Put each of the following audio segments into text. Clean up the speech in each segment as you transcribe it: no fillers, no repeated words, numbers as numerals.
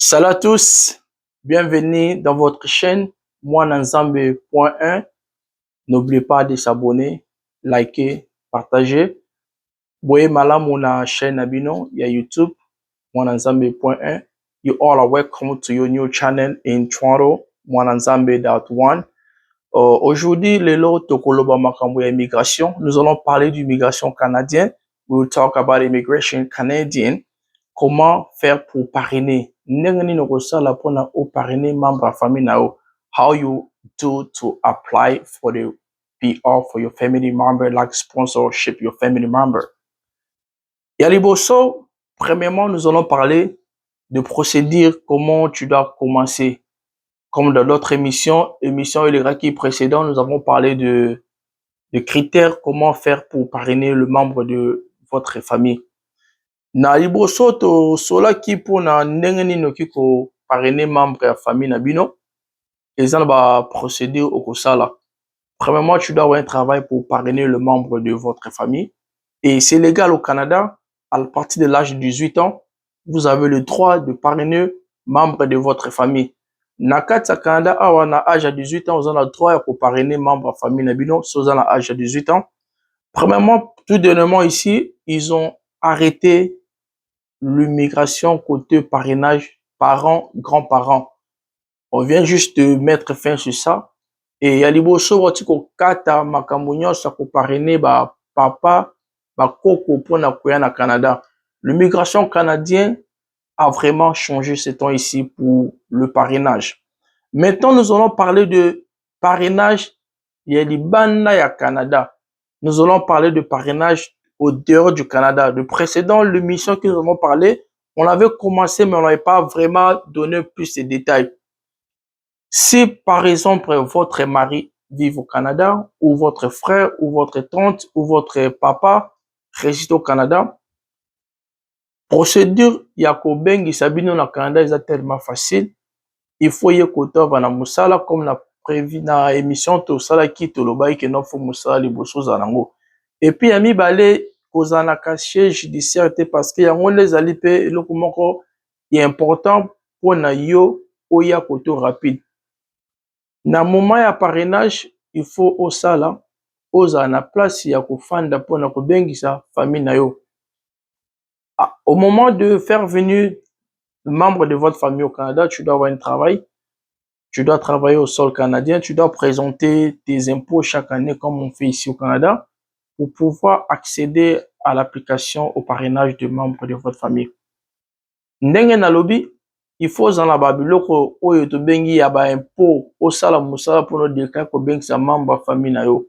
Salut à tous, bienvenue dans votre chaîne Mwananzambe.1. N'oubliez pas de s'abonner, liker, partager. Boye malamu na chaîne Abino, il y a YouTube Mwananzambe.1. You all are welcome to your new channel in Toronto, Mwananzambe.1. Aujourd'hui, lelo tokoloba makambo ya immigration. Nous allons parler d'immigration canadienne. We will talk about immigration Canadian. Comment faire pour parrainer? Ndenge no kosala pona o parrainer membre ya famille na yo. How you do to apply for the PR for your family member, like sponsorship your family member. Ya liboso, premièrement, nous allons parler de procédure, comment tu dois commencer. Comme dans d'autres émissions qui précédentes, nous avons parlé de critères, comment faire pour parrainer le membre de votre famille. Na liboso to solaki mpona ndenge nini okoki koparrainer membre ya famille na bino, eza na baprocédure okosala. Premièrement, tu dois avoir un travail pour parrainer le membre de votre famille. Et c'est légal au Canada, à partir de l'âge de 18 ans, vous avez le droit de parrainer membre de votre famille. Na kati ya Canada awa na âge à 18 ans, vous avez le droit de parrainer membre de famille na bino, si vous avez l'âge à 18 ans. Premièrement, tout dernièrement ici, ils ont arrêté l'immigration côté parrainage parents, grands-parents. On vient juste de mettre fin sur ça. Et ya liboso wati ko kata makambo nyonso ko parrainer ba papa, ba koko pona koya na Canada. L'immigration canadienne a vraiment changé ces temps ici pour le parrainage. Maintenant, nous allons parler de parrainage ya libanda ya Canada. Nous allons parler de parrainage au dehors du Canada. Le précédent, l'émission que nous avons parlé, on avait commencé, mais on n'avait pas vraiment donné plus de détails. Si, par exemple, votre mari vit au Canada, ou votre frère, ou votre tante, ou votre papa réside au Canada, procédure ya kobengisa bino na Canada est tellement facile. Il faut y écouter na musala comme na prévu na émission to sala ki to lobai ke no fo musala liboso za nango. Et puis ami balé kozana casier judiciaire parce que yango les alipe eloko moko est important pour na yo oya koto rapide. Na moment ya parrainage, il faut osala oza na place ya kofanda pona kobengisa famille na yo. Au moment de faire venir membre de votre famille au Canada, tu dois avoir un travail. Tu dois travailler au sol canadien, tu dois présenter tes impôts chaque année comme on fait ici au Canada pour pouvoir accéder à l'application au parrainage de membres de votre famille. Ndenge na lobi, il faut zana babiloko oyo to bengi ya ba impôt osala musala pour no déclarer ko bengisa membre famille na yo.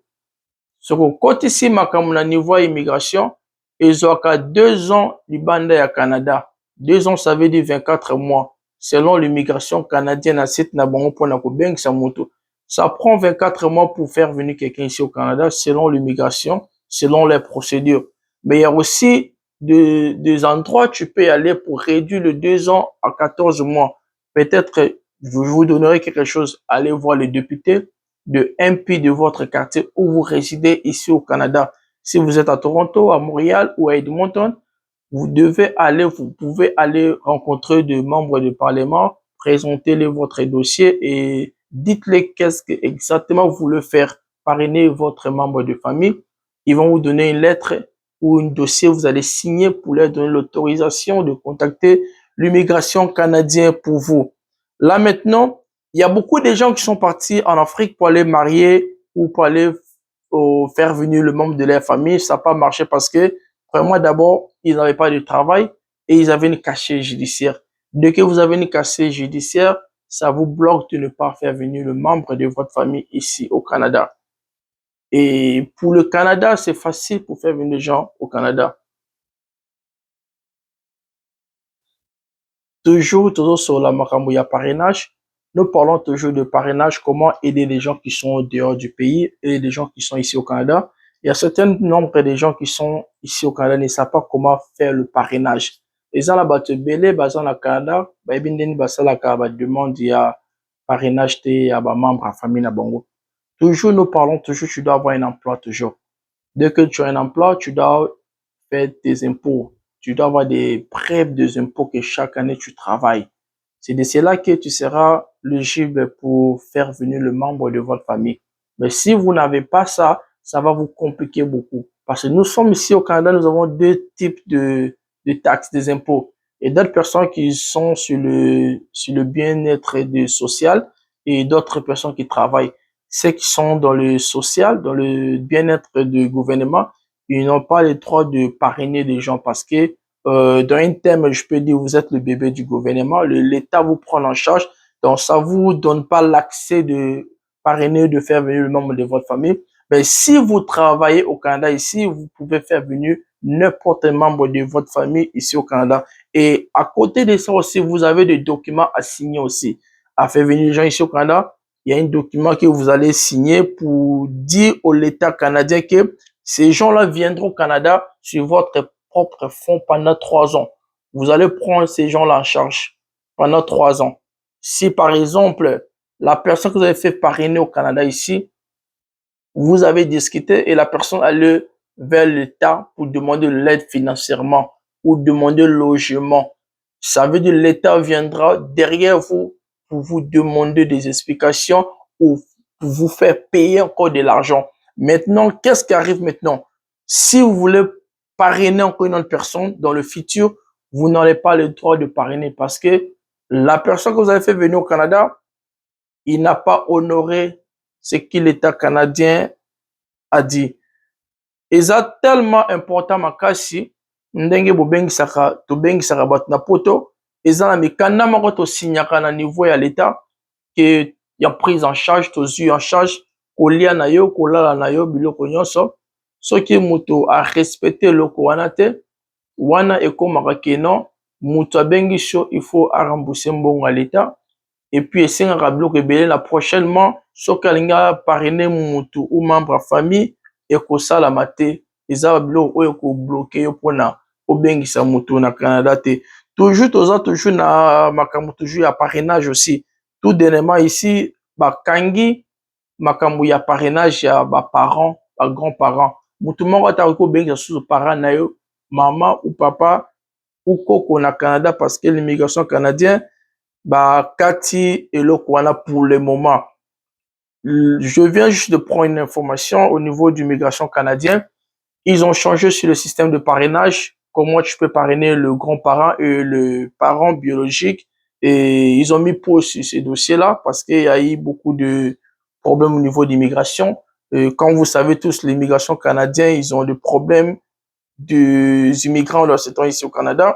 Soko koti si makambo na niveau immigration, ezwaka 2 ans libanda ya Canada. 2 ans, ça veut dire 24 mois. Selon l'immigration canadienne à site na bango pona ko bengisa moto. Ça prend 24 mois pour faire venir quelqu'un ici au Canada, selon l'immigration, selon les procédures. Mais il y a aussi des endroits, tu peux y aller pour réduire le 2 ans à 14 mois. Peut-être, je vous donnerai quelque chose. Allez voir le député de MP de votre quartier où vous résidez ici au Canada. Si vous êtes à Toronto, à Montréal ou à Edmonton, vous pouvez aller rencontrer des membres du Parlement, présentez-les votre dossier et dites-les qu'est-ce que exactement vous voulez faire, parrainer votre membre de famille. Ils vont vous donner une lettre ou un dossier, vous allez signer pour leur donner l'autorisation de contacter l'immigration canadienne pour vous. Là maintenant, il y a beaucoup de gens qui sont partis en Afrique pour aller marier ou pour aller faire venir le membre de leur famille. Ça n'a pas marché parce que, vraiment, d'abord, ils n'avaient pas de travail et ils avaient une casier judiciaire. Dès que vous avez une casier judiciaire, ça vous bloque de ne pas faire venir le membre de votre famille ici au Canada. Et pour le Canada, c'est facile pour faire venir des gens au Canada. Toujours sur la makambo ya parrainage, nous parlons toujours de parrainage, comment aider les gens qui sont au dehors du pays et les gens qui sont ici au Canada. Il y a un certain nombre de gens qui sont ici au Canada ne savent pas comment faire le parrainage. Les gens là-bas te belé, basant au Canada, bah, ibindeni basala ka ba demande ya parrainage te ya ba membre à famille na bango. Toujours, nous parlons toujours, tu dois avoir un emploi toujours. Dès que tu as un emploi, tu dois faire tes impôts. Tu dois avoir des preuves des impôts que chaque année tu travailles. C'est de cela que tu seras éligible pour faire venir le membre de votre famille. Mais si vous n'avez pas ça, ça va vous compliquer beaucoup. Parce que nous sommes ici au Canada, nous avons deux types de taxes, des impôts. Et d'autres personnes qui sont sur le bien-être social et d'autres personnes qui travaillent. Ceux qui sont dans le social, dans le bien-être du gouvernement, ils n'ont pas le droit de parrainer des gens parce que dans un thème, je peux dire, vous êtes le bébé du gouvernement, l'État vous prend en charge, donc ça vous donne pas l'accès de parrainer, de faire venir le membre de votre famille. Mais si vous travaillez au Canada ici, vous pouvez faire venir n'importe membre de votre famille ici au Canada. Et à côté de ça aussi, vous avez des documents à signer aussi. À faire venir les gens ici au Canada, il y a un document que vous allez signer pour dire au l'État canadien que ces gens-là viendront au Canada sur votre propre fonds pendant 3 ans. Vous allez prendre ces gens-là en charge pendant 3 ans. Si par exemple, la personne que vous avez fait parrainer au Canada ici, vous avez discuté et la personne allait vers l'État pour demander de l'aide financièrement ou demander le logement. Ça veut dire que l'État viendra derrière vous pour vous demander des explications ou pour vous faire payer encore de l'argent. Maintenant, qu'est-ce qui arrive maintenant? Si vous voulez parrainer encore une autre personne dans le futur, vous n'aurez pas le droit de parrainer parce que la personne que vous avez fait venir au Canada, il n'a pas honoré ce que l'État canadien a dit. Eza tellement important makasi ndenge bobengisaka tobengisaka bato na poto eza na mikanda moko tosignaka na niveau ya l'État ke ya prise en charge tozwi en charge kolia na yo kolala na yo biloko nyonso soki moto arespecte eloko wana te wana ekomaka ke non moto abengi so il faut arembourse mbongo ya l'État et puis esengaka biloko ebele na prochainement soki alingi aparrainer motu ou membre ya famille ekosalama te eza biloko oyo ekobloke yo mpona obengisa motu na Canada te. Toujours toza toujours na makambo toujours ya parrainage aussi. Tout dernièrement ici bakangi makambo ya parrainage ya baparents, bagrands-parents. Motu moko atako kobengisa susu parent na yo, mama ou papa ou koko na Canada parce que l'immigration canadienne bakati eloko wana pour le moment. Je viens juste de prendre une information au niveau du migration canadien. Ils ont changé sur le système de parrainage, comment tu peux parrainer le grand-parent et le parent biologique. Et ils ont mis pause sur ces dossiers-là parce qu'il y a eu beaucoup de problèmes au niveau d'immigration. Comme vous savez tous, l'immigration canadienne, ils ont des problèmes des immigrants dans ce temps ici au Canada.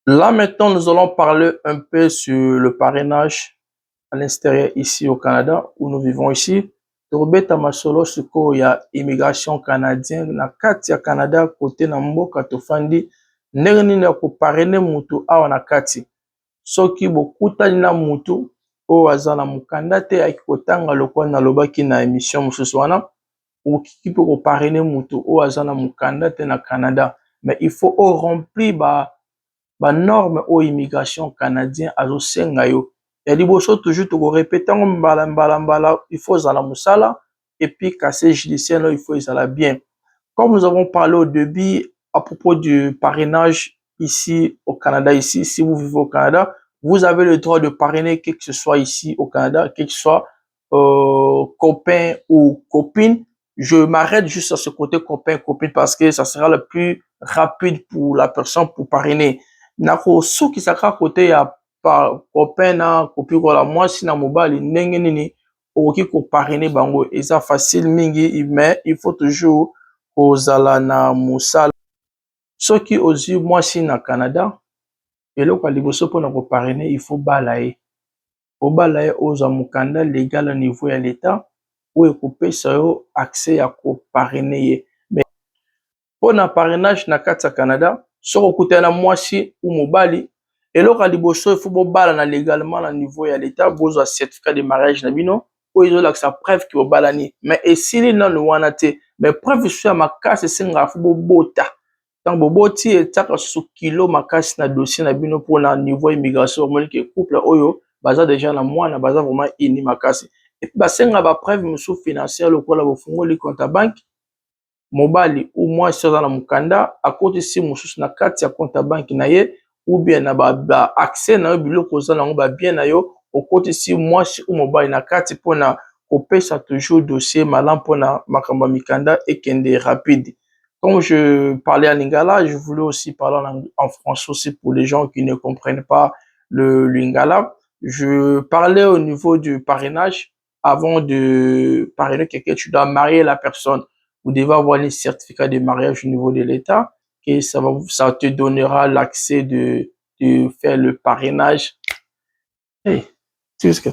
Là, maintenant, nous allons parler un peu sur le parrainage à l'extérieur ici au Canada, où nous vivons ici. Tobeta masolo siko ya immigration canadienne na kati ya Canada côté na mboka tofandi ndenge nini ya koparrainer mutu awa na kati soki bokutani na mutu oyo aza na mokanda te ayaki kotanga lokola nalobaki na émission mosusu wana okiki mpe koparrainer mutu oyo aza na mokanda te na Canada mais il faut remplir banorme oyo immigration canadien azosenga yo ya liboso toujours tokorepete yango mbala il faut ezala mosala et puis casier judiciaire il faut ezala bien comme nous avons parlé au début à propos du parrainage ici au Canada ici si vous vivez au Canada vous avez le droit de parrainer qui que ce soit ici au Canada qui que ce soit copain ou copine. Je m'arrête juste à ce côté copain copine parce que ça sera le plus rapide pour la personne pour parrainer nako sukisaka côté ya copain na copine kola mwasi na mobali ndenge nini okoki koparrainer bango eza facile mingi mais il faut toujours kozala na mosala soki ozwi mwasi na Canada eloko ya liboso mpona koparrainer il faut bala ye obala ye ozwa mokanda légal au niveau ya l'État oyo ekopesa yo accès ya koparrainer ye mais mpona parrainage na kati ya Canada soki okutana na mwasi ou mobali eloko ya liboso il faut bobalana légalement na niveau ya l'État bozwa certificat de mariage na bino oyo ezolakisa preuve ke bobalani mais esili nano wana te mais preuve so ya makasi esengaka fo bobota ntango boboti etiaka susu kilo makasi na dossier na bino mpona niveau ya immigration omoni ke couple oyo baza déjà na mwana baza vraiment ini makasi epuis basengaka bapreuve mosusu financière lokola bofungoli compte ya banke mobali ou mwasi aza na mokanda akotisi mosusu na kati ya compte ya banke na ye ou bien na ba accès na yo biloko oza nango ba bien na yo okotisi mwasi ou mobali na kati mpona kopesa toujours dossier malamu mpona makambo ya mikanda ekende rapide. Comme je parlais en lingala, je voulais aussi parler en français aussi pour les gens qui ne comprennent pas le lingala. Je parlais au niveau du parrainage. Avant de parrainer quelqu'un, tu dois marier la personne. Vous devez avoir un certificat de mariage au niveau de l'État et ça te donnera l'accès de faire le parrainage. Hey,